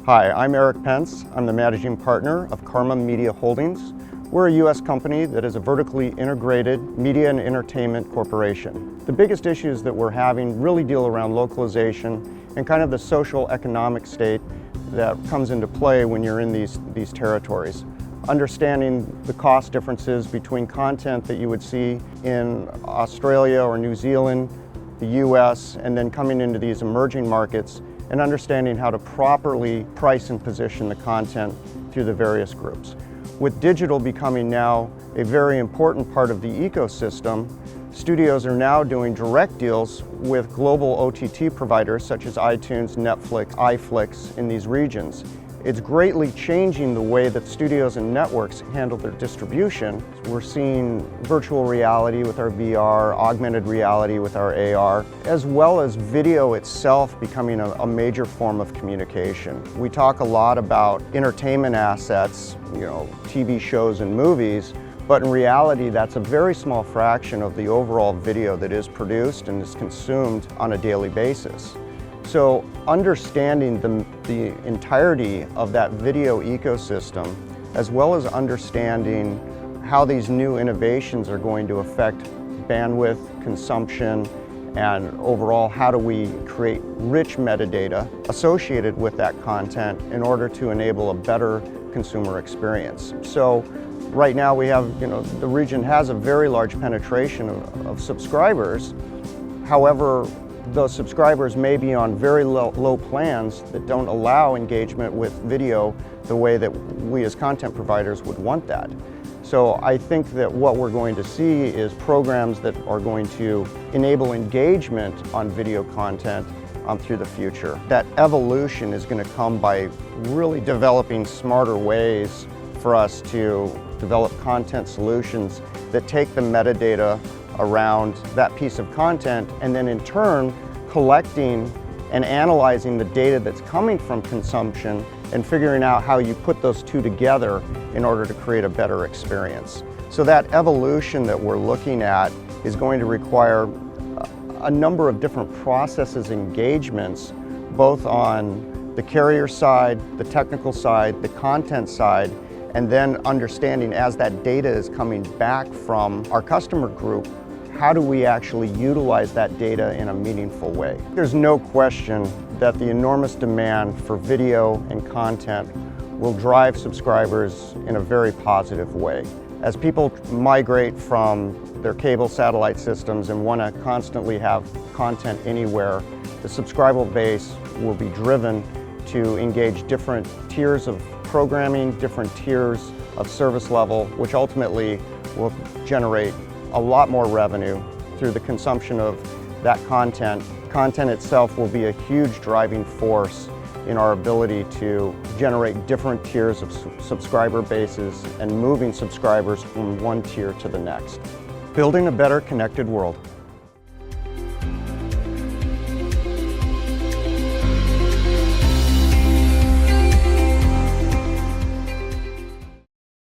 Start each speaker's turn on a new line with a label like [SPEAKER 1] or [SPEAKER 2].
[SPEAKER 1] Hi, I'm Erik Pence. I'm the managing partner of Karma Media Holdings. We're a U.S. company that is a vertically integrated media and entertainment corporation. The biggest issues that we're having really deal around localization and kind of the social economic state that comes into play when you're in these territories. Understanding the cost differences between content that you would see in Australia or New Zealand, the U.S., and then coming into these emerging markets and understanding how to properly price and position the content through the various groups. With digital becoming now a very important part of the ecosystem, studios are now doing direct deals with global OTT providers such as iTunes, Netflix, iFlix in these regions. It's greatly changing the way that studios and networks handle their distribution. We're seeing virtual reality with our VR, augmented reality with our AR, as well as video itself becoming a major form of communication. We talk a lot about entertainment assets, TV shows and movies, but in reality that's a very small fraction of the overall video that is produced and is consumed on a daily basis. So understanding the entirety of that video ecosystem, as well as understanding how these new innovations are going to affect bandwidth, consumption, and overall how do we create rich metadata associated with that content in order to enable a better consumer experience. So right now we have, the region has a very large penetration of subscribers. However, those subscribers may be on very low plans that don't allow engagement with video the way that we as content providers would want that. So I think that what we're going to see is programs that are going to enable engagement on video content through the future. That evolution is going to come by really developing smarter ways for us to develop content solutions that take the metadata around that piece of content and then in turn collecting and analyzing the data that's coming from consumption and figuring out how you put those two together in order to create a better experience. So that evolution that we're looking at is going to require a number of different processes, engagements, both on the carrier side, the technical side, the content side, and then understanding as that data is coming back from our customer group, how do we actually utilize that data in a meaningful way? There's no question that the enormous demand for video and content will drive subscribers in a very positive way. As people migrate from their cable satellite systems and want to constantly have content anywhere, the subscriber base will be driven to engage different tiers of programming, different tiers of service level, which ultimately will generate a lot more revenue through the consumption of that content. Content itself will be a huge driving force in our ability to generate different tiers of subscriber bases and moving subscribers from one tier to the next. Building a better connected world.